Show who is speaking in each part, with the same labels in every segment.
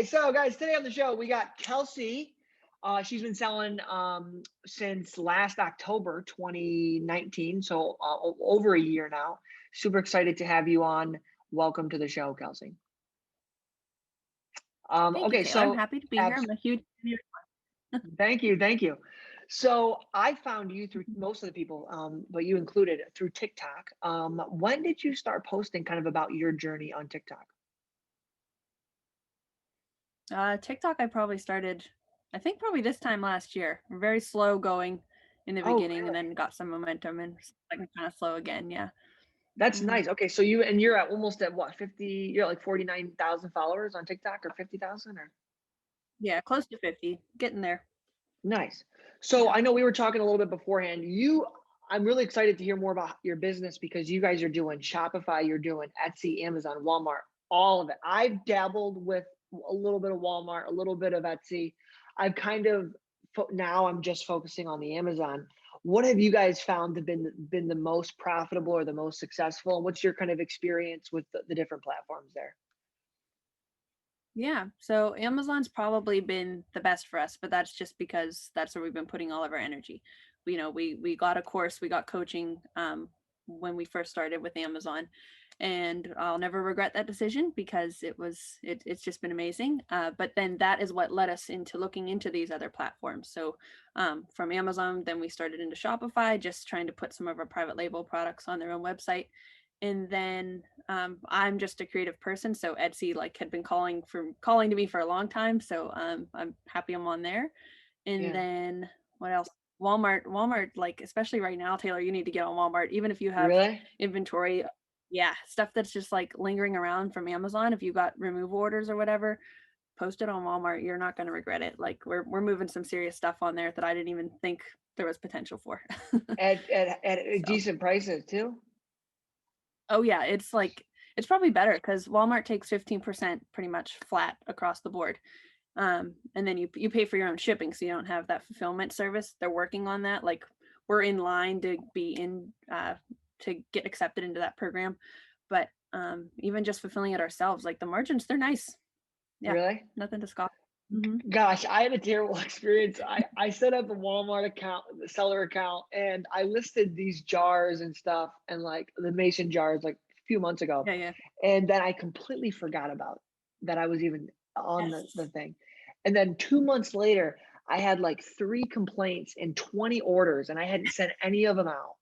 Speaker 1: so guys, today on the show we got Kelsey. She's been selling since last October 2019, so over a year now. Super excited to have you on. Welcome to the show, Kelsey.
Speaker 2: Thank you,
Speaker 1: Okay,
Speaker 2: Taylor. I'm
Speaker 1: so
Speaker 2: happy to be here. I'm a huge fan of yours.
Speaker 1: thank you. So I found you through most of the people, but you included through TikTok. When did you start posting kind of about your journey on TikTok?
Speaker 2: TikTok, I probably started, I think probably this time last year. Very slow going in the
Speaker 1: Oh,
Speaker 2: beginning and
Speaker 1: really?
Speaker 2: then got some momentum and like kind of slow again. Yeah.
Speaker 1: That's
Speaker 2: hmm
Speaker 1: nice. Okay, so you're at almost at what, 50, you're like 49,000 followers on TikTok or 50,000 or
Speaker 2: Yeah, close to 50, getting there.
Speaker 1: nice. So
Speaker 2: Yeah.
Speaker 1: I know we were talking a little bit beforehand. I'm really excited to hear more about your business because you guys are doing Shopify, you're doing Etsy, Amazon, Walmart, all of it. I've dabbled with a little bit of Walmart, a little bit of Etsy. I've kind of now I'm just focusing on the Amazon. What have you guys found to been the most profitable or the most successful? What's your kind of experience with the different platforms there?
Speaker 2: Yeah. So Amazon's probably been the best for us, but that's just because that's where we've been putting all of our energy. We got a course, we got coaching when we first started with Amazon, and I'll never regret that decision because it's just been amazing. But then that is what led us into looking into these other platforms. So from Amazon, then we started into Shopify, just trying to put some of our private label products on their own website. And then I'm just a creative person, so Etsy like had been calling to me for a long time, so I'm happy I'm on there. And
Speaker 1: Yeah.
Speaker 2: then what else? Walmart, like especially right now, Taylor, you need to get on Walmart, even if you have
Speaker 1: Really?
Speaker 2: inventory. Yeah, stuff that's just like lingering around from Amazon. If you got remove orders or whatever, post it on Walmart. You're not going to regret it. Like we're moving some serious stuff on there that I didn't even think there was potential for.
Speaker 1: At
Speaker 2: So.
Speaker 1: decent prices too?
Speaker 2: Oh yeah, it's probably better because Walmart takes 15% pretty much flat across the board. And then you pay for your own shipping, so you don't have that fulfillment service. They're working on that. Like we're in line to be in to get accepted into that program. But even just fulfilling it ourselves, like the margins, they're nice. Yeah,
Speaker 1: Really?
Speaker 2: nothing to scoff. Hmm
Speaker 1: Gosh, I had a terrible experience. I set up a Walmart account, the seller account, and I listed these jars and stuff and like the mason jars like a few months ago.
Speaker 2: Yeah, yeah.
Speaker 1: And then I completely forgot about that I was even on the
Speaker 2: Yes.
Speaker 1: thing. And then 2 months later, I had like 3 complaints and 20 orders, and I hadn't sent any of them out.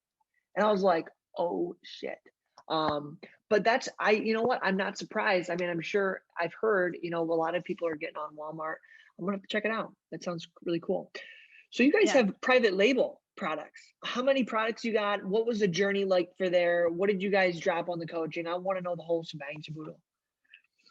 Speaker 1: And I was like, oh shit. Um, but you know what? I'm not surprised. I mean, I'm sure I've heard, a lot of people are getting on Walmart. I'm gonna have to check it out. That sounds really cool. So you guys
Speaker 2: Yeah.
Speaker 1: have private label products. How many products you got? What was the journey like for there? What did you guys drop on the coaching? I want to know the whole shebang caboodle.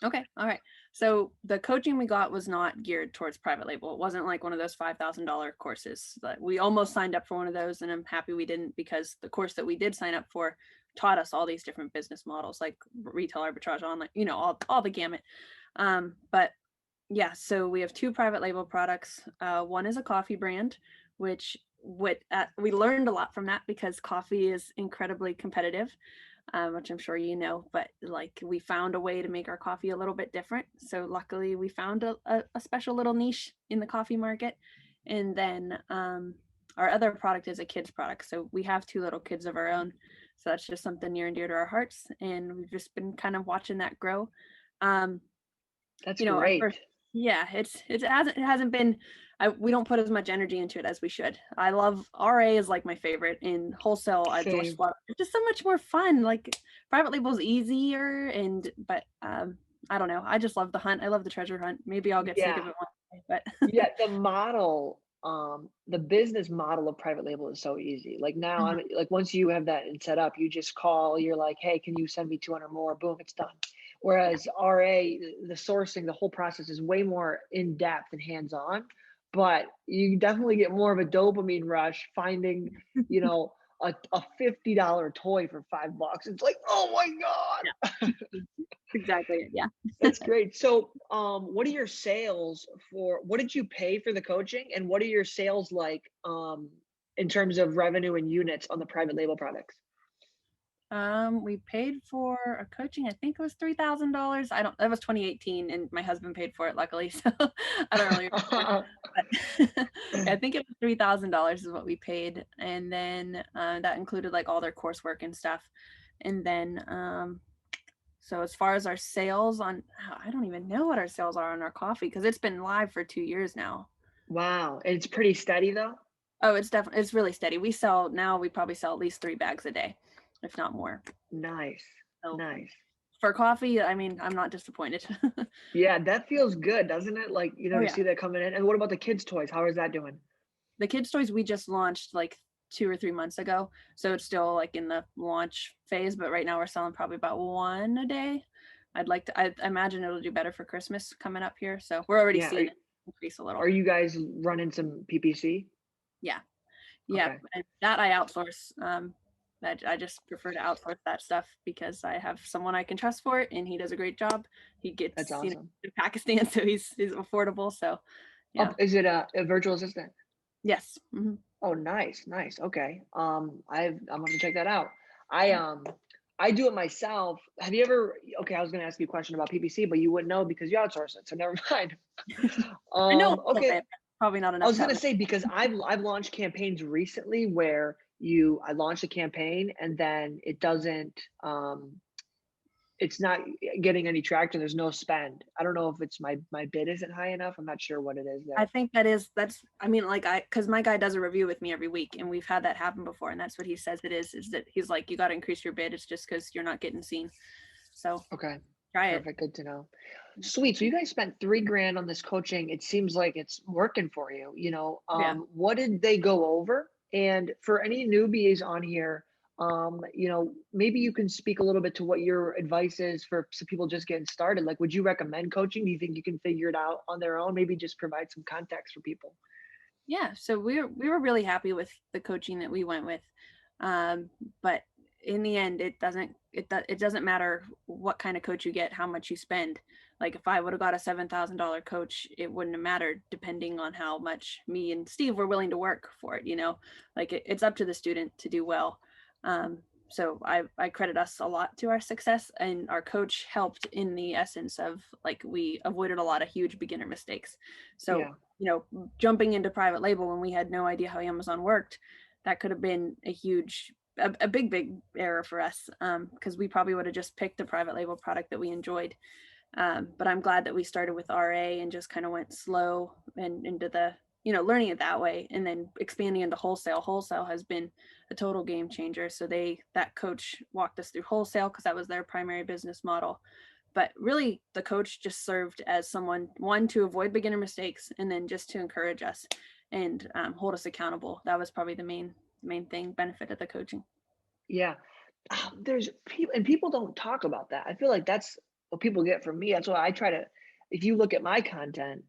Speaker 2: Okay. All right. So the coaching we got was not geared towards private label. It wasn't like one of those $5,000 courses. That we almost signed up for one of those, and I'm happy we didn't because the course that we did sign up for taught us all these different business models, like retail arbitrage, online, all the gamut. But yeah, so we have two private label products. One is a coffee brand, which we learned a lot from that because coffee is incredibly competitive, which I'm sure you know. But like we found a way to make our coffee a little bit different. So luckily, we found a special little niche in the coffee market. And then our other product is a kids product. So we have two little kids of our own. So that's just something near and dear to our hearts, and we've just been kind of watching that grow. Um,
Speaker 1: That's
Speaker 2: our
Speaker 1: great.
Speaker 2: first, yeah, it hasn't been. We don't put as much energy into it as we should. I love RA is like my favorite. In wholesale, I just
Speaker 1: Same.
Speaker 2: love it's just so much more fun. Like private label is easier, but I don't know. I just love the hunt. I love the treasure hunt. Maybe I'll get sick
Speaker 1: Yeah.
Speaker 2: of it one day, but
Speaker 1: Yeah, the business model of private label is so easy. Like now,
Speaker 2: Mhm.
Speaker 1: I'm like once you have that set up, you just call. You're like, hey, can you send me 200 more? Boom, it's done.
Speaker 2: Yeah,
Speaker 1: Whereas RA, the sourcing, the whole process is way more in depth and hands on. But you definitely get more of a dopamine rush finding, a $50 toy for $5. It's like, oh my
Speaker 2: yeah,
Speaker 1: god.
Speaker 2: exactly. Yeah.
Speaker 1: That's great. So, what are your sales for? What did you pay for the coaching, and what are your sales like in terms of revenue and units on the private label products?
Speaker 2: We paid for a coaching, I think it was $3,000. That was 2018 and my husband paid for it luckily. So I don't really remember. But I think it was $3,000 is what we paid. And then that included like all their coursework and stuff. And then, so as far as our sales on, I don't even know what our sales are on our coffee because it's been live for 2 years now.
Speaker 1: Wow. It's pretty steady though.
Speaker 2: Oh, it's really steady. We probably sell at least 3 bags a day, if not more.
Speaker 1: Nice.
Speaker 2: So
Speaker 1: Nice.
Speaker 2: for coffee, I mean, I'm not disappointed.
Speaker 1: Yeah, that feels good, doesn't it? Like,
Speaker 2: Oh
Speaker 1: to
Speaker 2: yeah.
Speaker 1: see that coming in. And what about the kids' toys? How is that doing?
Speaker 2: The kids' toys we just launched like 2 or 3 months ago. So it's still like in the launch phase, but right now we're selling probably about 1 a day. I imagine it'll do better for Christmas coming up here. So we're already
Speaker 1: Yeah.
Speaker 2: seeing it increase a little.
Speaker 1: Are you guys running some PPC?
Speaker 2: Yeah. Yeah.
Speaker 1: Okay.
Speaker 2: And that I outsource. I just prefer to outsource that stuff because I have someone I can trust for it and he does a great job. He gets,
Speaker 1: That's awesome.
Speaker 2: to Pakistan, so he's affordable. So
Speaker 1: Oh,
Speaker 2: yeah.
Speaker 1: is it a virtual assistant?
Speaker 2: Yes. Mm-hmm.
Speaker 1: Oh, nice, nice. Okay. I'm gonna check that out. I do it myself. Have you ever, okay, I was gonna ask you a question about PPC, but you wouldn't know because you outsource it, so never mind.
Speaker 2: I know a little
Speaker 1: Okay.
Speaker 2: bit, but probably not
Speaker 1: I
Speaker 2: enough
Speaker 1: was
Speaker 2: to
Speaker 1: gonna
Speaker 2: have.
Speaker 1: say because I've launched campaigns recently where I launch a campaign and then it's not getting any traction. There's no spend. I don't know if it's my bid isn't high enough. I'm not sure what it is
Speaker 2: I
Speaker 1: there.
Speaker 2: think that's, I mean, like cause my guy does a review with me every week and we've had that happen before. And that's what he says it is that he's like, you got to increase your bid. It's just cause you're not getting seen. So
Speaker 1: Okay.
Speaker 2: try it.
Speaker 1: Perfect. Good to know. Sweet. So you guys spent 3 grand on this coaching. It seems like it's working for you.
Speaker 2: Yeah.
Speaker 1: What did they go over? And for any newbies on here, maybe you can speak a little bit to what your advice is for some people just getting started. Like, would you recommend coaching? Do you think you can figure it out on their own? Maybe just provide some context for people.
Speaker 2: Yeah. So we were really happy with the coaching that we went with. But in the end, it doesn't matter what kind of coach you get, how much you spend. Like if I would have got a $7,000 coach, it wouldn't have mattered depending on how much me and Steve were willing to work for it. Like it's up to the student to do well. Um, so I credit us a lot to our success, and our coach helped in the essence of like we avoided a lot of huge beginner mistakes. So
Speaker 1: Yeah.
Speaker 2: jumping into private label when we had no idea how Amazon worked, that could have been a big error for us, because we probably would have just picked a private label product that we enjoyed. But I'm glad that we started with RA and just kind of went slow and into the, learning it that way and then expanding into wholesale. Wholesale has been a total game changer. So that coach walked us through wholesale because that was their primary business model. But really the coach just served as one to avoid beginner mistakes and then just to encourage us and hold us accountable. That was probably the main thing benefit of the coaching.
Speaker 1: Yeah. There's people, and people don't talk about that. I feel like that's what people get from me. That's why I try to, if you look at my content,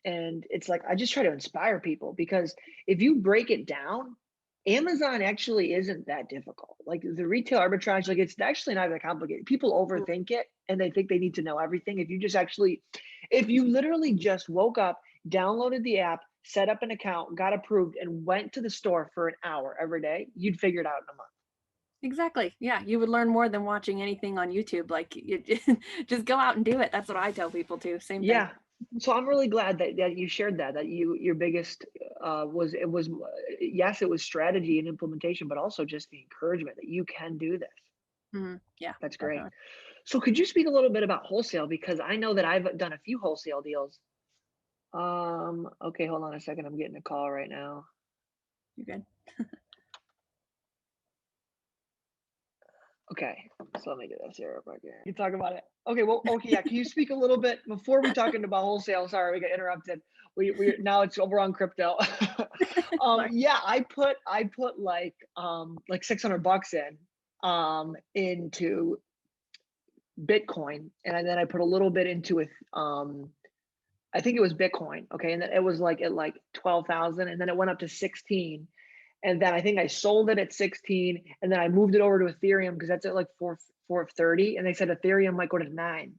Speaker 1: and it's like I just try to inspire people because if you break it down, Amazon actually isn't that difficult. Like the retail arbitrage, like it's actually not that complicated. People overthink it and they think they need to know everything. If you literally just woke up, downloaded the app, set up an account, got approved, and went to the store for an hour every day, you'd figure it out in a month.
Speaker 2: Exactly. Yeah, you would learn more than watching anything on YouTube. Like just go out and do it. That's what I tell people too. Same thing.
Speaker 1: Yeah. So I'm really glad that you shared that your biggest was yes, it was strategy and implementation, but also just the encouragement that you can do this.
Speaker 2: Yeah,
Speaker 1: That's great.
Speaker 2: definitely.
Speaker 1: So could you speak a little bit about wholesale? Because I know that I've done a few wholesale deals. Okay, hold on a second. I'm getting a call right now.
Speaker 2: You're good.
Speaker 1: Okay, so let me do this here real quick. Here. You can talk about it. Okay, well, okay, yeah. Can you speak a little bit before we talking about wholesale? Sorry, we got interrupted. We now it's over on crypto.
Speaker 2: Sorry.
Speaker 1: Yeah, I put like $600 into Bitcoin, and then I put a little bit into it. I think it was Bitcoin. Okay, and then it was like at like 12,000, and then it went up to 16. And then I think I sold it at 16, and then I moved it over to Ethereum because that's at like 430, and they said Ethereum might go to 9.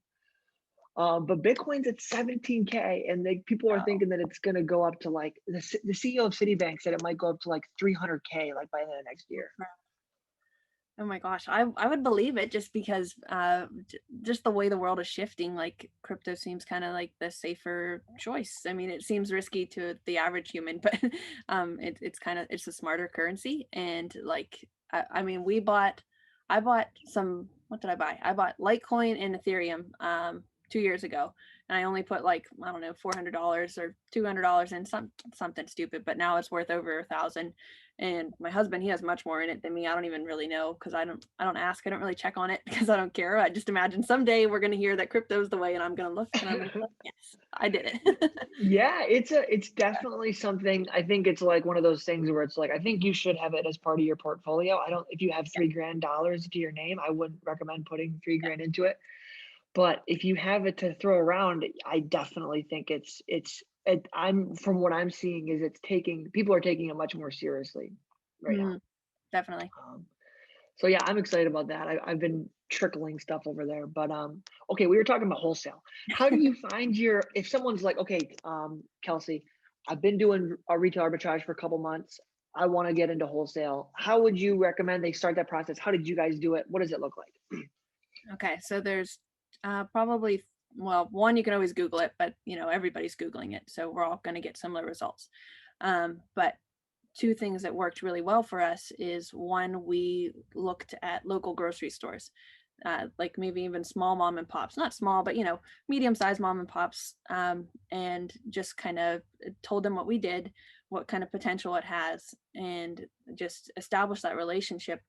Speaker 1: But Bitcoin's at 17K, and people are
Speaker 2: Wow.
Speaker 1: thinking that it's going to go up to like the CEO of Citibank said it might go up to like 300K like by the end of next year.
Speaker 2: Oh my gosh, I would believe it just because just the way the world is shifting, like crypto seems kind of like the safer choice. I mean, it seems risky to the average human, but it's kind of it's a smarter currency. And like I mean, I bought some, what did I buy? I bought Litecoin and Ethereum 2 years ago, and I only put like, I don't know, $400 or $200 in something stupid, but now it's worth over 1,000. And my husband, he has much more in it than me. I don't even really know because I don't ask. I don't really check on it because I don't care. I just imagine someday we're going to hear that crypto's the way, and I'm going to look and I'm going to be like, yes, I did it.
Speaker 1: Yeah, it's definitely something. I think it's like one of those things where it's like, I think you should have it as part of your portfolio. I don't, if you have
Speaker 2: Yeah,
Speaker 1: $3,000 to your name, I wouldn't recommend putting three
Speaker 2: yeah.
Speaker 1: grand into it. But if you have it to throw around, I definitely think I'm from what I'm seeing is it's taking people are taking it much more seriously right now.
Speaker 2: Mhm, definitely.
Speaker 1: Um, so yeah, I'm excited about that. I've been trickling stuff over there, but okay, we were talking about wholesale. How do you find your if someone's like, okay, Kelsey, I've been doing a retail arbitrage for a couple months. I want to get into wholesale. How would you recommend they start that process? How did you guys do it? What does it look like?
Speaker 2: Okay, so there's probably, well, one, you can always Google it, but everybody's Googling it, so we're all going to get similar results. But two things that worked really well for us is one, we looked at local grocery stores, like maybe even small mom and pops, not small, but medium-sized mom and pops, and just kind of told them what we did, what kind of potential it has, and just establish that relationship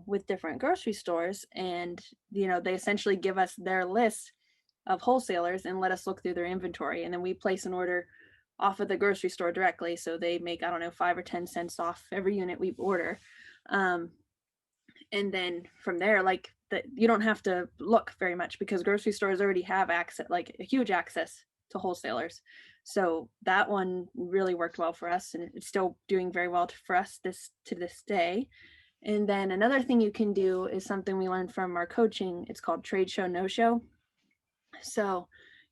Speaker 2: with different grocery stores. And they essentially give us their list of wholesalers and let us look through their inventory, and then we place an order off of the grocery store directly, so they make, I don't know, 5 or 10 cents off every unit we order. um, and then from there, like, that, you don't have to look very much because grocery stores already have access, like a huge access to wholesalers. So that one really worked well for us, and it's still doing very well for us this day. And then another thing you can do is something we learned from our coaching. It's called trade show no show. So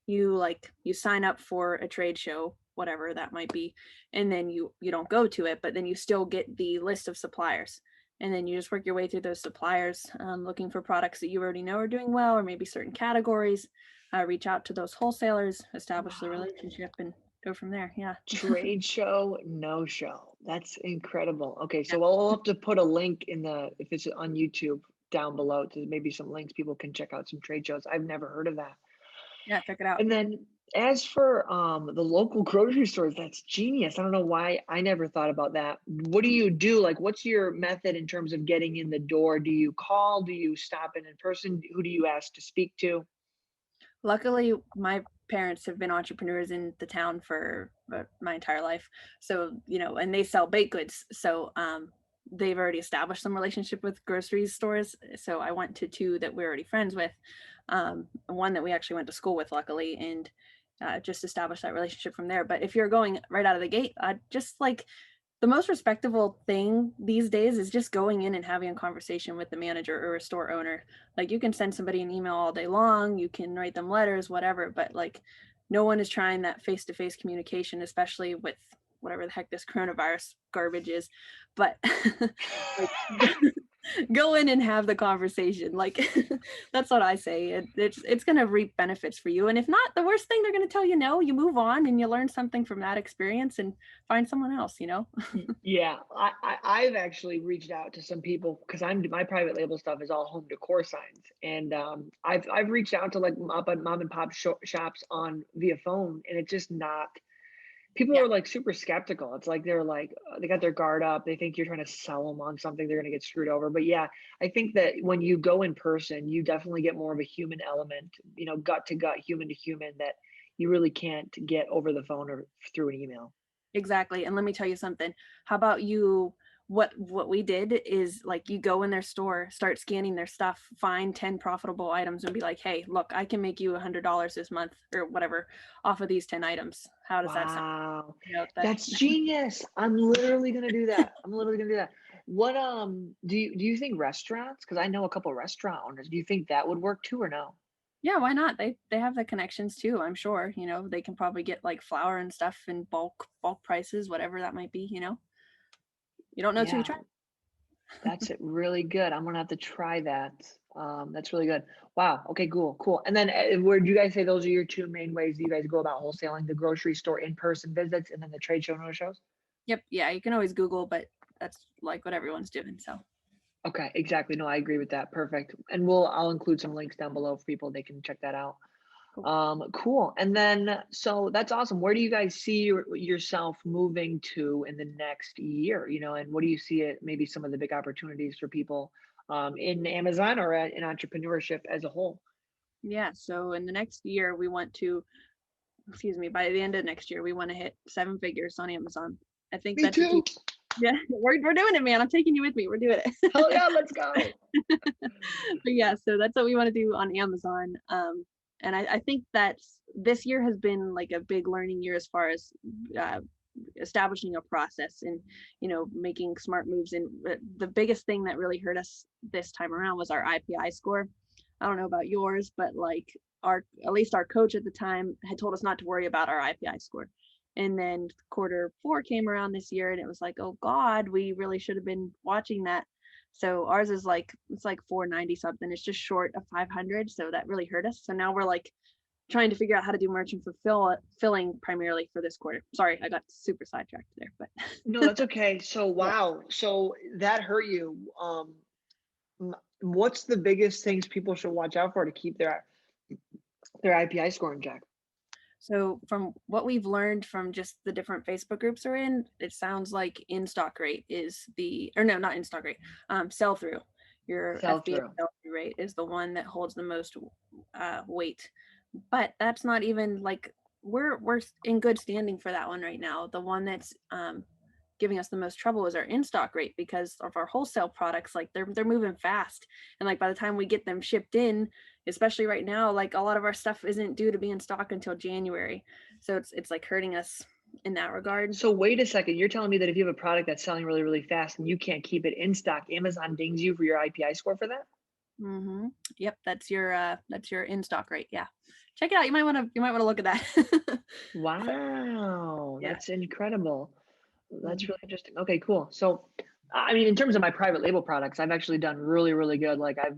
Speaker 2: you sign up for a trade show, whatever that might be, and then you don't go to it, but then you still get the list of suppliers. And then you just work your way through those suppliers, looking for products that you already know are doing well, or maybe certain categories. Reach out to those wholesalers, establish the
Speaker 1: Wow.
Speaker 2: relationship, and go from there. Yeah.
Speaker 1: Trade show, no show. That's incredible. Okay,
Speaker 2: Yeah.
Speaker 1: so I'll have to put a link in the if it's on YouTube down below to maybe some links people can check out some trade shows. I've never heard of that.
Speaker 2: Yeah, check it out.
Speaker 1: And then as for the local grocery stores, that's genius. I don't know why I never thought about that. What do you do? Like, what's your method in terms of getting in the door? Do you call? Do you stop in person? Who do you ask to speak to?
Speaker 2: Luckily, my parents have been entrepreneurs in the town for my entire life. So, and they sell baked goods. So, they've already established some relationship with grocery stores. So I went to two that we're already friends with, one that we actually went to school with, luckily, and just established that relationship from there. But if you're going right out of the gate, just like, the most respectable thing these days is just going in and having a conversation with the manager or a store owner. Like, you can send somebody an email all day long, you can write them letters, whatever, but like, no one is trying that face-to-face communication, especially with whatever the heck this coronavirus garbage is. But like, go in and have the conversation. Like, that's what I say. It's going to reap benefits for you. And if not, the worst thing they're going to tell you no, you move on and you learn something from that experience and find someone else.
Speaker 1: Yeah, I've actually reached out to some people because my private label stuff is all home decor signs, and I've reached out to like mom and pop shops on via phone, and it's just not. People
Speaker 2: Yeah,
Speaker 1: are like super skeptical. It's like they're like they got their guard up. They think you're trying to sell them on something. They're gonna get screwed over. But yeah, I think that when you go in person, you definitely get more of a human element. Gut to gut, human to human that you really can't get over the phone or through an email.
Speaker 2: exactly. And let me tell you something. How about you? What we did is, like, you go in their store, start scanning their stuff, find 10 profitable items, and be like, hey, look, I can make you $100 this month or whatever off of these 10 items. How does that sound?
Speaker 1: Wow.
Speaker 2: That
Speaker 1: That's genius. I'm literally gonna do that. I'm literally gonna do that. What do you think restaurants? Because I know a couple restaurant owners. Do you think that would work too or no?
Speaker 2: Yeah, why not? They have the connections too, I'm sure. They can probably get like flour and stuff in bulk prices, whatever that might be. You don't know till you
Speaker 1: Yeah.
Speaker 2: try.
Speaker 1: That's it, really good. I'm gonna have to try that. That's really good. Wow. Okay, cool, cool. And then where do you guys say those are your two main ways you guys go about wholesaling? The grocery store in-person visits and then the trade show no shows?
Speaker 2: Yep. Yeah, you can always Google, but that's like what everyone's doing. So
Speaker 1: Okay, exactly. No, I agree with that. Perfect. And I'll include some links down below for people they can check that out.
Speaker 2: cool.
Speaker 1: Cool. And then, so that's awesome. Where do you guys see yourself moving to in the next year? And what do you see it, maybe some of the big opportunities for people in Amazon or in entrepreneurship as a whole?
Speaker 2: Yeah. So in the next year, we want to, excuse me, by the end of next year, we want to hit 7 figures on Amazon. I think
Speaker 1: Me
Speaker 2: that's
Speaker 1: too.
Speaker 2: achievable. Yeah, we're doing it, man. I'm taking you with me. We're doing
Speaker 1: Hell
Speaker 2: it.
Speaker 1: yeah, let's go.
Speaker 2: But yeah, so that's what we want to do on Amazon. And I think that this year has been like a big learning year as far as uh, establishing a process and making smart moves. And the biggest thing that really hurt us this time around was our IPI score. I don't know about yours, but like at least our coach at the time had told us not to worry about our IPI score. And then Q4 came around this year and it was like, oh God, we really should have been watching that. So ours is like, it's like 490 something. It's just short of 500. So that really hurt us. So now we're like trying to figure out how to do merchant fulfilling primarily for this quarter. Sorry, I got super sidetracked there, but
Speaker 1: No, that's okay. So,
Speaker 2: yeah.
Speaker 1: wow. So that hurt you. What's the biggest things people should watch out for to keep their IPI score in check?
Speaker 2: So from what we've learned from just the different Facebook groups we're in, it sounds like in-stock rate is or no, not in-stock rate, sell-through. Your
Speaker 1: Sell
Speaker 2: FBA
Speaker 1: through.
Speaker 2: sell-through rate is the one that holds the most weight. But that's not even like we're in good standing for that one right now. The one that's giving us the most trouble is our in-stock rate because of our wholesale products. Like they're moving fast, and like by the time we get them shipped in, especially right now, like a lot of our stuff isn't due to be in stock until January. So it's like hurting us in that regard.
Speaker 1: So wait a second, you're telling me that if you have a product that's selling really, really fast and you can't keep it in stock, Amazon dings you for your IPI score for that?
Speaker 2: Mm-hmm. Yep, that's your in stock rate. Yeah, check it out. You might want to look at that.
Speaker 1: Wow,
Speaker 2: Yeah.
Speaker 1: that's incredible. That's
Speaker 2: Mhm.
Speaker 1: really interesting. Okay, cool. So, I mean, in terms of my private label products, I've actually done really, really good. Like I've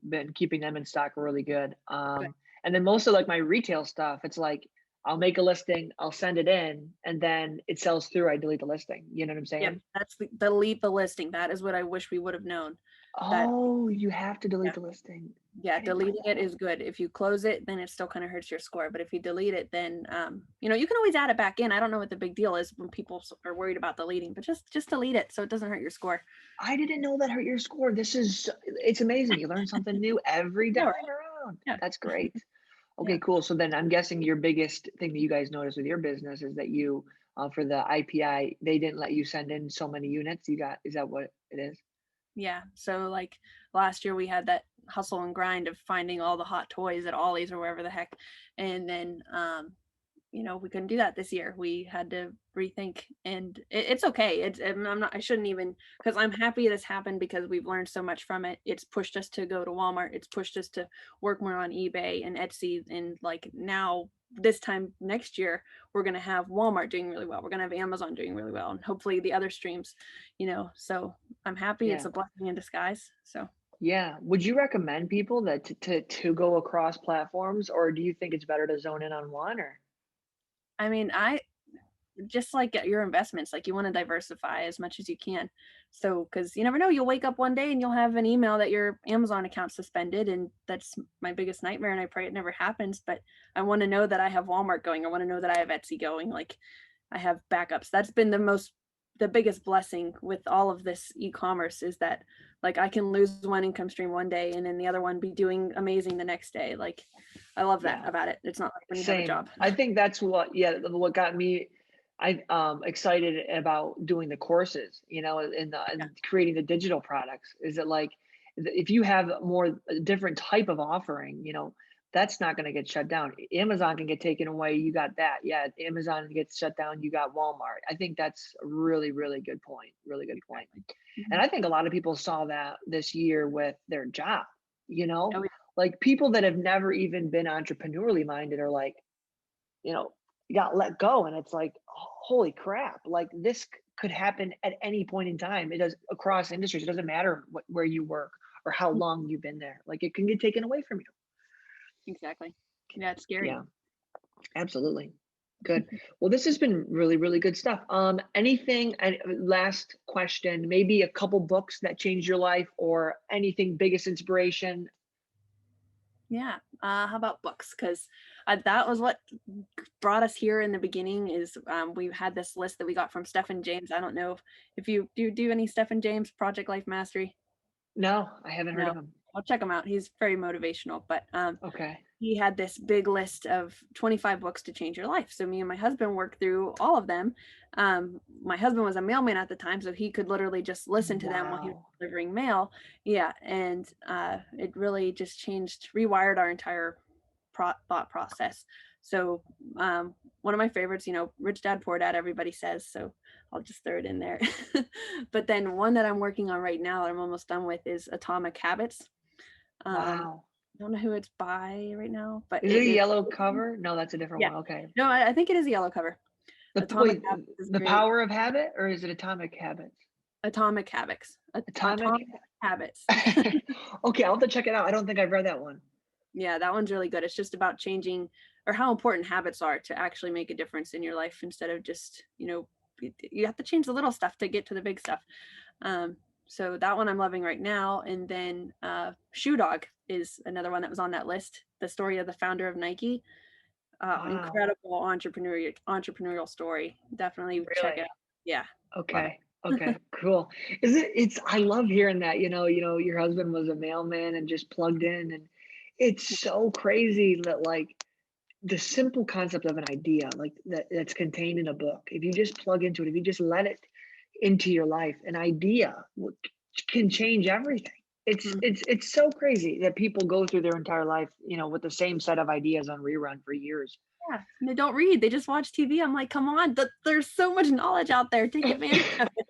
Speaker 1: been keeping them in stock really good.
Speaker 2: Good.
Speaker 1: And then most of like my retail stuff, it's like I'll make a listing, I'll send it in, and then it sells through. I delete the listing. You know what I'm
Speaker 2: Yep,
Speaker 1: saying?
Speaker 2: that's delete the listing. That is what I wish we would have known. That
Speaker 1: Oh, you have to delete
Speaker 2: yeah.
Speaker 1: the listing.
Speaker 2: Yeah,
Speaker 1: I didn't know
Speaker 2: deleting it
Speaker 1: that.
Speaker 2: is good. If you close it, then it still kind of hurts your score. But if you delete it, then you can always add it back in. I don't know what the big deal is when people are worried about deleting, but just delete it so it doesn't hurt your score.
Speaker 1: I didn't know that hurt your score. It's amazing. You learn something new every
Speaker 2: Yeah, right.
Speaker 1: time around.
Speaker 2: Yeah,
Speaker 1: That's great.
Speaker 2: yeah,
Speaker 1: Okay, cool. So then I'm guessing your biggest thing that you guys noticed with your business is that for the IPI, they didn't let you send in so many units. Is that what it is?
Speaker 2: yeah. So like last year we had that hustle and grind of finding all the hot toys at Ollie's or wherever the heck, and then we couldn't do that this year. We had to rethink, and it's okay. I'm not. I shouldn't even because I'm happy this happened because we've learned so much from it. It's pushed us to go to Walmart. It's pushed us to work more on eBay and Etsy, and like now this time next year we're gonna have Walmart doing really well. We're gonna have Amazon doing really well, and hopefully the other streams. So I'm happy. It's
Speaker 1: Yeah.
Speaker 2: a blessing in disguise. So
Speaker 1: Yeah. Would you recommend people that to go across platforms, or do you think it's better to zone in on one or?
Speaker 2: I mean, I just like your investments, like you want to diversify as much as you can. So because you never know, you'll wake up one day and you'll have an email that your Amazon account suspended, and that's my biggest nightmare, and I pray it never happens. But I want to know that I have Walmart going. I want to know that I have Etsy going. Like I have backups. That's been the biggest blessing with all of this e-commerce is that like I can lose one income stream one day and then the other one be doing amazing the next day. Like I love that
Speaker 1: Yeah.
Speaker 2: about it. It's not like when you have a
Speaker 1: Same.
Speaker 2: job.
Speaker 1: I think that's what got me excited about doing the courses,
Speaker 2: Yeah.
Speaker 1: and creating the digital products is that like if you have a different type of offering, that's not going to get shut down. Amazon can get taken away, you got that. Yeah, Amazon gets shut down, you got Walmart. I think that's a really, really good point. Really good point.
Speaker 2: Exactly.
Speaker 1: And
Speaker 2: Mhm.
Speaker 1: I think a lot of people saw that this year with their job, you know,
Speaker 2: Oh,
Speaker 1: like people that have never even been entrepreneurially minded are like, you know, you got let go, and it's like, holy crap, like this could happen at any point in time. It does across industries. It doesn't matter where you work or how long you've been there. Like it can get taken away from you.
Speaker 2: Exactly. Yeah, it's scary.
Speaker 1: Yeah, absolutely. Good. Well, this has been really, really good stuff. Anything, last question, maybe a couple books that changed your life or anything, biggest inspiration?
Speaker 2: Yeah. How about books? Because that was what brought us here in the beginning. Is we had this list that we got from Stephen James. I don't know if you do any Stephen James Project Life Mastery.
Speaker 1: No, I haven't heard
Speaker 2: No,
Speaker 1: of him.
Speaker 2: I'll check him out. He's very motivational. But
Speaker 1: Okay.
Speaker 2: he had this big list of 25 books to change your life. So me and my husband worked through all of them. My husband was a mailman at the time, so he could literally just listen to them while he was
Speaker 1: Wow.
Speaker 2: delivering mail. Yeah, and it really just changed, rewired our entire thought process. So one of my favorites, Rich Dad Poor Dad, everybody says. So I'll just throw it in there. But then one that I'm working on right now, that I'm almost done with, is Atomic Habits.
Speaker 1: Wow.
Speaker 2: I don't know who it's by right now, but
Speaker 1: Is it a
Speaker 2: it is.
Speaker 1: yellow cover? No, that's a different
Speaker 2: Yeah.
Speaker 1: one. Okay.
Speaker 2: No, I think it is a yellow cover. Atomic
Speaker 1: Wait,
Speaker 2: Habits is
Speaker 1: The
Speaker 2: great.
Speaker 1: Power of Habit, or is it Atomic Habits?
Speaker 2: Atomic Habits.
Speaker 1: Atomic.
Speaker 2: Atomic Habits.
Speaker 1: Okay, I'll have to check it out. I don't think I've read that one.
Speaker 2: Yeah, that one's really good. It's just about changing, or how important habits are to actually make a difference in your life, instead of just, you have to change the little stuff to get to the big stuff. So that one I'm loving right now. And then Shoe Dog is another one that was on that list. The story of the founder of Nike.
Speaker 1: Wow.
Speaker 2: Incredible entrepreneurial story. Definitely check it
Speaker 1: Really?
Speaker 2: out. Yeah, love it.
Speaker 1: Okay. Okay. Cool. I love hearing that, your husband was a mailman and just plugged in, and it's so crazy that like the simple concept of an idea like that's contained in a book, if you just plug into it, if you just let it into your life, an idea can change everything.
Speaker 2: Mhm.
Speaker 1: It's so crazy that people go through their entire life, with the same set of ideas on rerun for years.
Speaker 2: Yeah, and they don't read, they just watch TV. I'm like, come on, there's so much knowledge out there. Take advantage of it.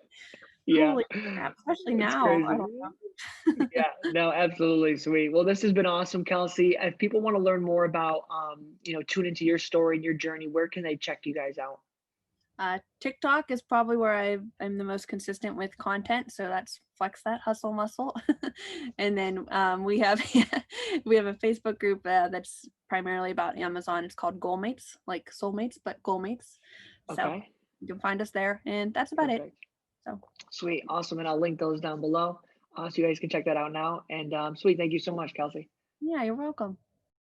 Speaker 1: Yeah,
Speaker 2: Holy crap, especially
Speaker 1: it's
Speaker 2: now. I
Speaker 1: crazy.
Speaker 2: don't know.
Speaker 1: Yeah, no, absolutely, sweet. Well, this has been awesome, Kelsey. If people want to learn more about, tune into your story and your journey, where can they check you guys out?
Speaker 2: TikTok is probably where I'm the most consistent with content. So that's Flex That Hustle Muscle. And then we have we have a Facebook group that's primarily about Amazon. It's called Goalmates, like soulmates, but Goalmates. So
Speaker 1: Okay,
Speaker 2: you can find us there, and that's about it.
Speaker 1: perfect.
Speaker 2: So
Speaker 1: Sweet, awesome, and I'll link those down below, so you guys can check that out now. And sweet, thank you so much, Kelsey.
Speaker 2: yeah, you're welcome.